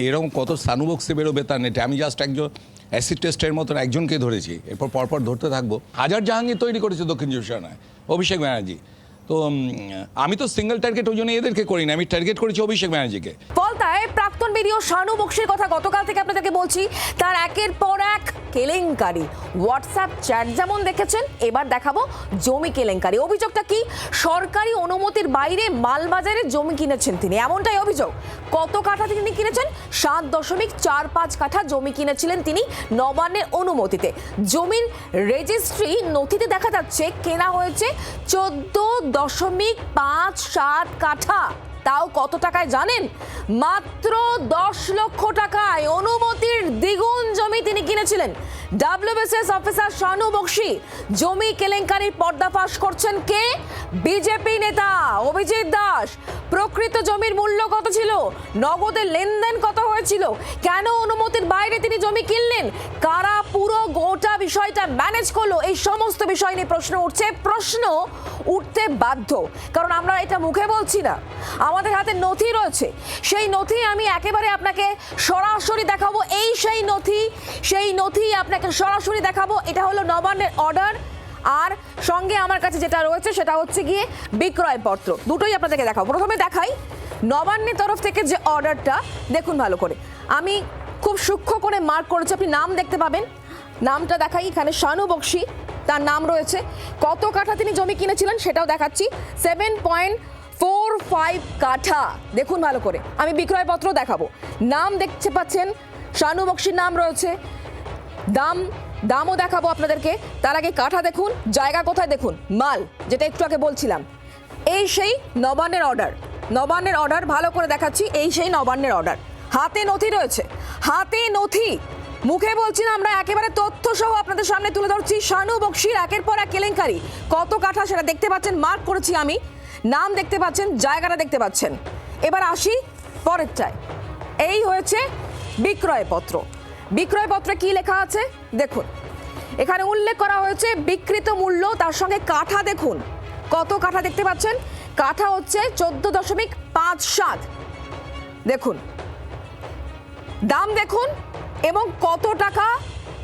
এরকম কত সানুবক্সে বেরোবে তার নেটে। আমি জাস্ট একজন অ্যাসিড টেস্টের মতন একজনকে ধরেছি, এরপর পরপর ধরতে থাকবো। হাজার জাহাঙ্গীর তৈরি করেছে দক্ষিণ চব্বিশ পরগনায়, অভিষেক ব্যানার্জি। তো আমি তো সিঙ্গেল টার্গেট ওই জন্য এদেরকে করিনি, আমি টার্গেট করেছি অভিষেক ব্যানার্জিকে। ফলতায় প্রাক্তন বিডিও শানু বক্সির কথা গতকাল থেকে আপনাদেরকে বলছি। তার একের পর এক কেলেঙ্কারি, হোয়াটসঅ্যাপ চ্যাট যেমন দেখেছেন, এবার দেখাবো জমি কেলেঙ্কারি। অভিযোগটা কি? সরকারি অনুমতির বাইরে মালবাজারে জমি কিনেছেন তিনি, এমনটাই অভিযোগ। কত কাঠা তিনি কিনেছেন? 7.45 কাঠা জমি কিনেছিলেন তিনি নবান্নের অনুমতিতে। জমির রেজিস্ট্রি নথিতে দেখা যাচ্ছে কেনা হয়েছে 14.57 কাঠা। তাও কত টাকায় জানেন? মাত্র 10 লক্ষ টাকায় অনুমতির দ্বিগুণ জমি তিনি কিনেছিলেন। ডাব্লিউবিসিএস অফিসার শানু বক্সি জমি কেলেঙ্কারির পর্দাফাশ করছেন কে? বিজেপি নেতা অভিজিৎ দাস। প্রকৃত জমির মূল্য কত ছিল? নগদের লেনদেন কত হয়েছিল? কেন অনুমতির বাইরে তিনি জমি কিনলেন? কারা পুরো গোটা বিষয়টা ম্যানেজ করলো? এই সমস্ত বিষয় নিয়ে প্রশ্ন উঠতে বাধ্য, কারণ আমরা এটা মুখে বলছি না, আমাদের হাতে নথি রয়েছে। সেই নথি আমি একেবারে আপনাকে সরাসরি দেখাবো। সেই নথি আপনাকে সরাসরি দেখাবো। এটা হলো নবান্নের অর্ডার, আর সঙ্গে আমার কাছে যেটা রয়েছে সেটা হচ্ছে গিয়ে বিক্রয়পত্র। দুটোই আপনাদেরকে দেখাবো। প্রথমে দেখাই নবান্নের তরফ থেকে যে অর্ডারটা, দেখুন ভালো করে, আমি খুব সূক্ষ্ম করে মার্ক করেছি, আপনি নাম দেখতে পাবেন। নামটা দেখাই, এখানে শানু বক্সি তার নাম রয়েছে। কত কাঠা তিনি জমি কিনেছিলেন সেটাও দেখাচ্ছি, 7.45 কাঠা। দেখুন ভালো করে, আমি বিক্রয়পত্র দেখাবো। নাম দেখতে পাচ্ছেন, শানু বক্সির নাম রয়েছে। দামও দেখাবো আপনাদেরকে। তার আগে কাঠা দেখুন, জায়গা কোথায় দেখুন, মাল, যেটা একটু আগে বলছিলাম। এই সেই নবান্নের অর্ডার ভালো করে দেখাচ্ছি। এই সেই নবান্নের অর্ডার, হাতে নথি রয়েছে, হাতে নথি। মুখে বলছি না, আমরা একেবারে তথ্য সহ আপনাদের সামনে তুলে ধরছি। শানু বক্সির একের পর এক কেলেঙ্কারি। কত কাঠা সেটা দেখতে পাচ্ছেন, মার্ক করেছি আমি। নাম দেখতে পাচ্ছেন, জায়গাটা দেখতে পাচ্ছেন। এবার আসি পরেরটায়। এই হয়েছে বিক্রয়পত্রে কি লেখা আছে দেখুন। এখানে উল্লেখ করা হয়েছে বিক্রিত মূল্য, তার সঙ্গে কাঠা দেখুন। কত কাঠা দেখতে পাচ্ছেন? কাঠা হচ্ছে 14.57। দেখুন দাম দেখুন, এবং কত টাকা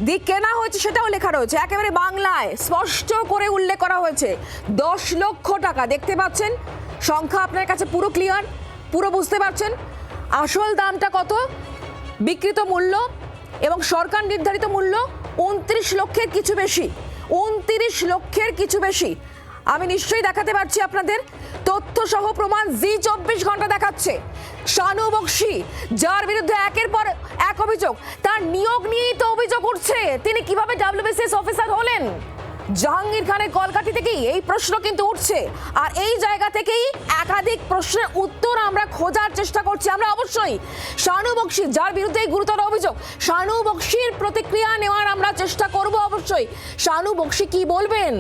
দিয়ে কেনা হয়েছে সেটাও লেখা রয়েছে, একেবারে বাংলায় স্পষ্ট করে উল্লেখ করা হয়েছে। 10 লক্ষ টাকা দেখতে পাচ্ছেন। সংখ্যা আপনার কাছে পুরো ক্লিয়ার, পুরো বুঝতে পারছেন। আসল দামটা কত? বিক্রিত মূল্য এবং সরকার নির্ধারিত মূল্য 29 লক্ষের কিছু বেশি। 29 লক্ষের কিছু বেশি। আমি নিশ্চয়ই দেখাতে পারছি আপনাদের, তথ্য সহ প্রমাণ জি 24 ঘন্টা দেখাচ্ছে। শানু বক্সি, যার বিরুদ্ধে একের পর এক অভিযোগ, তার নিয়োগ নিয়েই তো অভিযোগ উঠছে। তিনি কিভাবে ডাব্লিউবিসিএস অফিসার হলেন? জাহাঙ্গীর খানের কলকাঠি থেকেই এই প্রশ্ন কিন্তু উঠছে, আর এই জায়গা থেকেই একাধিক প্রশ্নের উত্তর আমরা খোঁজার চেষ্টা করছি। আমরা অবশ্যই শানু বক্সি, যার বিরুদ্ধে এই গুরুতর অভিযোগ, শানু বক্সির প্রতিক্রিয়া নেওয়ার আমরা চেষ্টা করব অবশ্যই। শানু বক্সি কি বলবেন?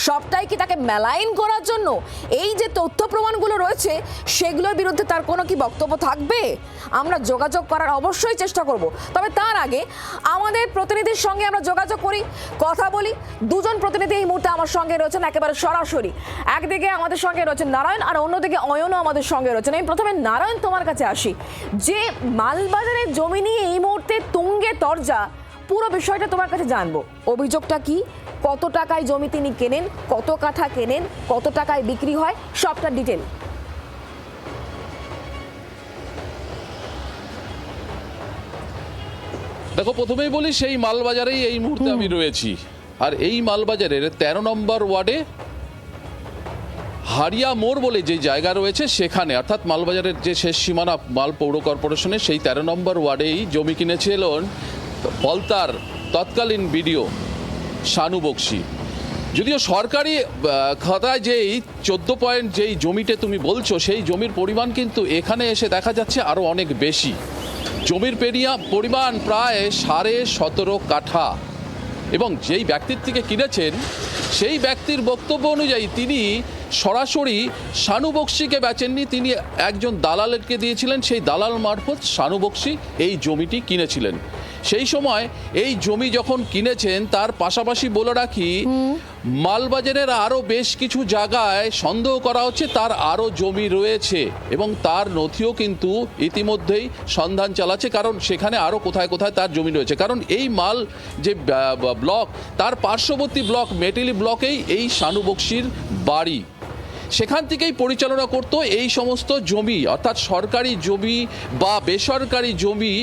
সবটাই কি তাকে মেলাইন করার জন্য? এই যে তথ্য প্রমাণগুলো রয়েছে সেগুলোর বিরুদ্ধে তার কোনো কি বক্তব্য থাকবে? আমরা যোগাযোগ করার অবশ্যই চেষ্টা করব। তবে তার আগে আমাদের প্রতিনিধির সঙ্গে আমরা যোগাযোগ করি, কথা বলি। দুজন প্রতিনিধি এই মুহূর্তে আমার সঙ্গে রয়েছেন একেবারে সরাসরি। একদিকে আমাদের সঙ্গে রয়েছেন নারায়ণ, আর অন্যদিকে অয়নও আমাদের সঙ্গে রয়েছেন। আমি প্রথমে নারায়ণ তোমার কাছে আসি, যে মালবাজারের জমি নিয়ে এই মুহূর্তে তুঙ্গে তরজা, পুরো বিষয়টা তোমার কাছে জানবো। অভিযোগটা কি? কত টাকায় জমি তিনি কেনেন, কত কাঠা কেনেন, কত টাকায় বিক্রি হয়, সবটা ডিটেল। দেখো, প্রথমেই বলি, সেই মালবাজারেই এই মুহূর্তে আমি রয়েছি। আর এই মালবাজারের 13 নম্বর ওয়ার্ডে হারিয়া মোড় বলে যে জায়গা রয়েছে সেখানে, অর্থাৎ মালবাজারের যে শেষ সীমানা মাল পৌর কর্পোরেশনের, সেই 13 নম্বর ওয়ার্ডেই জমি কিনেছিলেন ফলতার তৎকালীন বিডিও শানু বক্সি। যদিও সরকারি খাতায় যেই 14 পয়েন্ট যেই জমিতে তুমি বলছো, সেই জমির পরিমাণ কিন্তু এখানে এসে দেখা যাচ্ছে আরও অনেক বেশি। জমির পরিমাণ প্রায় 17.5 কাঠা। এবং যেই ব্যক্তির থেকে কিনেছেন সেই ব্যক্তির বক্তব্য অনুযায়ী তিনি সরাসরি শানু বক্সিকে বেচেননি, তিনি একজন দালালকে দিয়েছিলেন। সেই দালাল মারফত শানু বক্সি এই জমিটি কিনেছিলেন। সেই সময় এই জমি যখন কিনেছেন তার পাশাপাশি বলে রাখি মালবাজারের আরও বেশ কিছু জায়গায় সন্দেহ করা হচ্ছে তার আরও জমি রয়েছে এবং তার নথিও কিন্তু ইতিমধ্যেই সন্ধান চালাচ্ছে, কারণ সেখানে আরও কোথায় কোথায় তার জমি রয়েছে। কারণ এই মাল যে ব্লক তার পার্শ্ববর্তী ব্লক মেটেলি ব্লকেই এই শানু বক্সির বাড়ি, সেখান থেকেই পরিচালনা করত এই সমস্ত জমি, অর্থাৎ সরকারি জমি বা বেসরকারি জমি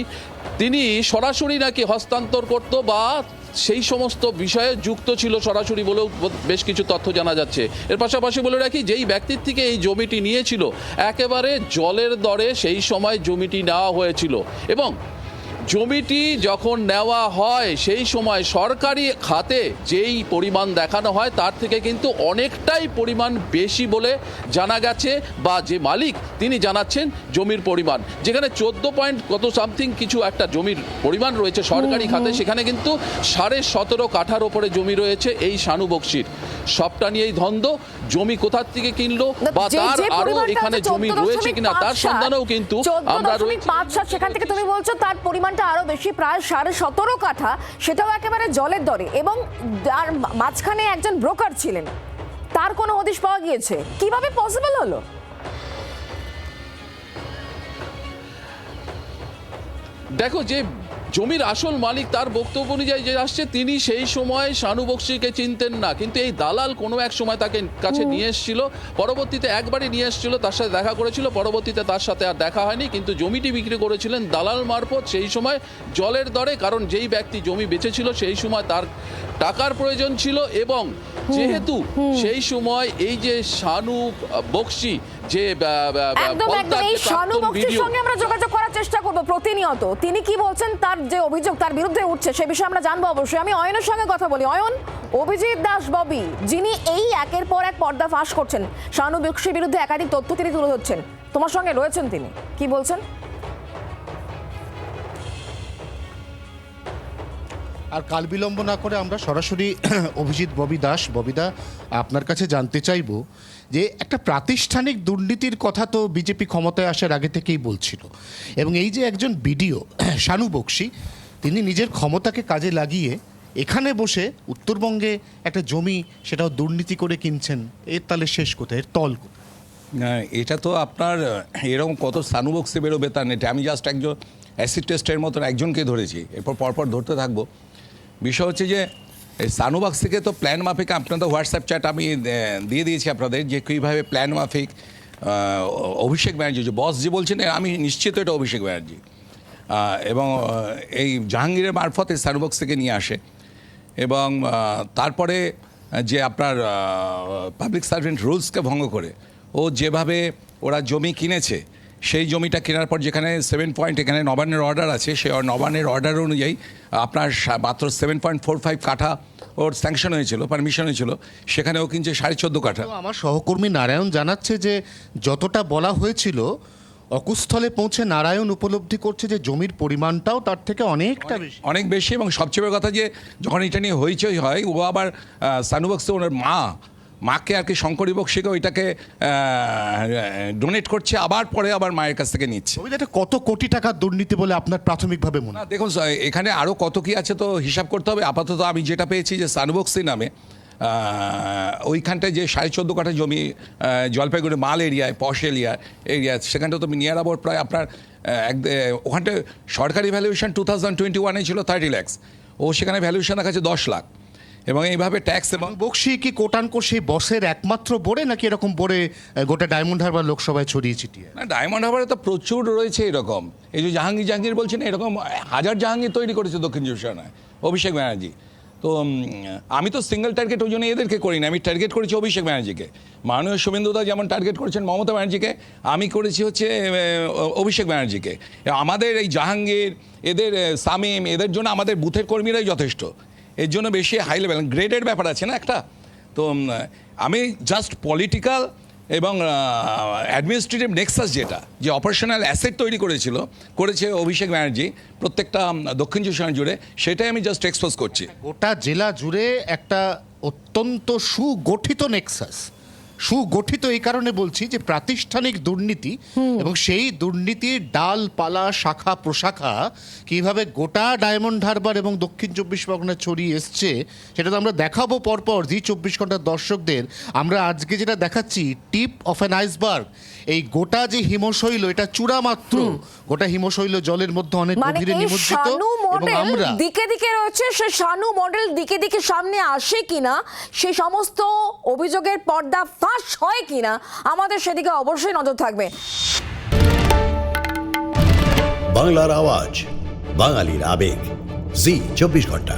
তিনি সরাসরি নাকি হস্তান্তর করত বা সেই সমস্ত বিষয়ে যুক্ত ছিল সরাসরি বলেও বেশ কিছু তথ্য জানা যাচ্ছে। এর পাশাপাশি বলে রাখি যেই ব্যক্তির থেকে এই জমিটি নিয়েছিল একেবারে জলের দরে সেই সময় জমিটি নেওয়া হয়েছিল এবং জমিটি যখন নেওয়া হয় সেই সময় সরকারি খাতে যেই পরিমাণ দেখানো হয় তার থেকে কিন্তু অনেকটাই পরিমাণ বেশি বলে জানা গেছে, বা যে মালিক তিনি জানাচ্ছেন জমির পরিমাণ যেখানে 14 পয়েন্ট কত সামথিং কিছু একটা জমির পরিমাণ রয়েছে সরকারি খাতে, সেখানে কিন্তু 17.5 কাঠার ওপরে জমি রয়েছে এই শানু বক্সির। সবটা নিয়েই ধন্দ, জমি কোথার থেকে কিনলো বা তার আরো এখানে জমি রয়েছে কিনা তার সন্ধানেও কিন্তু আমরা 14.5 সেখান থেকে তুমি বলছো তার পরিমাণটা আরো বেশি, প্রায় 17.5 কাঠা, সেটাও একেবারে জলের দরে, এবং তার মাঝখানে একজন ব্রোকার ছিলেন, তার কোনো হদিশ পাওয়া গিয়েছে? কিভাবে পসিবল হলো? দেখো, যে জমির আসল মালিক তার বক্তব্য অনুযায়ী যে আসছে তিনি সেই সময় শানু বক্সিকে চিনতেন না, কিন্তু এই দালাল কোনো এক সময় তাকে কাছে নিয়ে এসেছিল, পরবর্তীতে একবারই নিয়ে এসেছিল, তার সাথে দেখা করেছিল, পরবর্তীতে তার সাথে আর দেখা হয়নি, কিন্তু জমিটি বিক্রি করেছিলেন দালাল মারফত সেই সময় জলের দরে, কারণ যেই ব্যক্তি জমি বেচেছিল সেই সময় তার টাকার প্রয়োজন ছিল এবং যেহেতু সেই সময় এই যে শানু বক্সি যে একদম এই শানু বক্সির সঙ্গে আমরা যোগাযোগ করার চেষ্টা করব প্রতিনিয়ত। তিনি কি বলছেন, তার যে অভিযোগ তার বিরুদ্ধে উঠছে সে বিষয়ে আমরা জানবো অবশ্যই। আমি অয়নের সঙ্গে কথা বলি। অয়ন, অভিজিৎ দাস ববি যিনি এই একের পর এক পর্দা ফাঁস করছেন, শানু বক্সির বিরুদ্ধে একাধিক তথ্য তিনি তুলে ধরছেন, তোমার সঙ্গে রয়েছেন, তিনি কি বলছেন? আর কাল বিলম্ব না করে আমরা সরাসরি অভিজিৎ ববিদা আপনার কাছে জানতে চাইব যে একটা প্রাতিষ্ঠানিক দুর্নীতির কথা তো বিজেপি ক্ষমতায় আসার আগে থেকেই বলছিল, এবং এই যে একজন বিডিও শানু বক্সি তিনি নিজের ক্ষমতাকে কাজে লাগিয়ে এখানে বসে উত্তরবঙ্গে একটা জমি সেটাও দুর্নীতি করে কিনছেন, এর তাহলে শেষ কোথায়, এর তল কোথায়? এটা তো আপনার এরকম কত শানু বক্সি বেরোবে তার নেটে। আমি জাস্ট একজন অ্যাসিড টেস্টের মতন একজনকে ধরেছি, এরপর পরপর ধরতে থাকবো। বিষয় হচ্ছে যে এই শানু বক্সিকে তো প্ল্যান মাফিক, আপনাদের হোয়াটসঅ্যাপ চ্যাট আমি দিয়ে দিয়েছি আপনাদের, যে কীভাবে প্ল্যান মাফিক অভিষেক ব্যানার্জি যে বস যে বলছেন, আমি নিশ্চিত এটা অভিষেক ব্যানার্জি এবং এই জাহাঙ্গীরের মারফত এই শানু বক্সিকে নিয়ে আসে এবং তারপরে যে আপনার পাবলিক সার্ভেন্ট রুলসকে ভঙ্গ করে ও যেভাবে ওরা জমি কিনেছে, সেই জমিটা কেনার পর যেখানে 7 পয়েন্ট এখানে নবান্নের অর্ডার আছে, সেই নবান্নের অর্ডার অনুযায়ী আপনার মাত্র 7.45 কাঠা ওর স্যাংশন হয়েছিল, পারমিশন হয়েছিল, সেখানে ও কিনছে 14.5 কাঠা। আমার সহকর্মী নারায়ণ জানাচ্ছে যে যতটা বলা হয়েছিল অকুস্থলে পৌঁছে নারায়ণ উপলব্ধি করছে যে জমির পরিমাণটাও তার থেকে অনেকটা বেশি, অনেক বেশি। এবং সবচেয়ে বড় কথা যে যখন এটা নিয়ে হইচই হয়, ও আবার শানু বক্সি ওনার মাকে আর কি শঙ্করী বক্সিকে ওইটাকে ডোনেট করছে, আবার পরে আবার মায়ের কাছ থেকে নিচ্ছে। এটা কত কোটি টাকার দুর্নীতি বলে আপনার প্রাথমিকভাবে মনে হয়? দেখুন, এখানে আরও কত কি আছে তো হিসাব করতে হবে। আপাতত আমি যেটা পেয়েছি যে শানু বক্সি নামে ওইখানটায় যে 14.5 কাঠা জমি জলপাইগুড়ি মাল এরিয়ায়, পশ এরিয়া সেখানটা তো নিয়ার অ্যাবাউট প্রায় আপনার ওখানটায় সরকারি ভ্যালুয়েশন 2021-এ ছিল 30 লাখ, ও সেখানে ভ্যালুয়েশন দেখাচ্ছে 10 লাখ, এবং এইভাবে ট্যাক্স। এবং বক্সি কি কোটানকো সেই বসের একমাত্র বোর্ডে, নাকি এরকম বোর্ডে গোটা ডায়মন্ড হারবার লোকসভায় ছড়িয়ে ছিটিয়ে? না, ডায়মন্ড হারবারে তো প্রচুর রয়েছে এরকম। এই যে জাহাঙ্গীর বলছেন, এরকম হাজার জাহাঙ্গীর তৈরি করেছে দক্ষিণ চব্বিশ পরগনায় অভিষেক ব্যানার্জি। তো আমি তো সিঙ্গেল টার্গেট ওই জন্য এদেরকে করি না, আমি টার্গেট করেছি অভিষেক ব্যানার্জিকে। মাননীয় শুভেন্দুদা যেমন টার্গেট করেছেন মমতা ব্যানার্জিকে, আমি করেছি হচ্ছে অভিষেক ব্যানার্জিকে। আমাদের এই জাহাঙ্গীর, এদের সামিম, এদের জন্য আমাদের বুথের কর্মীরাই যথেষ্ট, এর জন্য বেশি হাই লেভেল গ্রেডের ব্যাপার আছে না একটা। তো আমি জাস্ট পলিটিক্যাল এবং অ্যাডমিনিস্ট্রেটিভ নেক্সাস যেটা, যে অপারেশনাল অ্যাসেট তৈরি করেছে অভিষেক ব্যানার্জি প্রত্যেকটা দক্ষিণ চব্বিশ পরগনা জুড়ে, সেটাই আমি জাস্ট এক্সপোজ করছি। গোটা জেলা জুড়ে একটা অত্যন্ত সুগঠিত নেক্সাস, সুগঠিত এই কারণে বলছি যে প্রাতিষ্ঠানিক দুর্নীতি এবং সেই দুর্নীতির ডালপালা শাখা প্রশাখা কিভাবে গোটা ডায়মন্ড হারবার এবং দক্ষিণ 24 পরগনা ছড়িয়ে এসছে সেটা তো আমরা দেখাবো পরপর জি 24 ঘন্টার দর্শকদের। আমরা আজকে যেটা দেখাচ্ছি টিপ অফ অ্যান আইসবার্গ, এই গোটা যে হিমশৈল এটা চূড়া মাত্র, গোটা হিমশৈল জলের মধ্যে অনেক মানে গভীরে এই নিমজ্জিত শানু এবং মডেল আমরা দিকে দিকে রয়েছে, সে শানু মডেল দিকে দিকে সামনে আসে কিনা, সেই সমস্ত অভিযোগের পর্দা ফাঁস হয় কিনা, আমাদের সেদিকে অবশ্যই নজর থাকবে। বাংলার আওয়াজ, বাঙালির আবেগ, জি 24 ঘন্টা।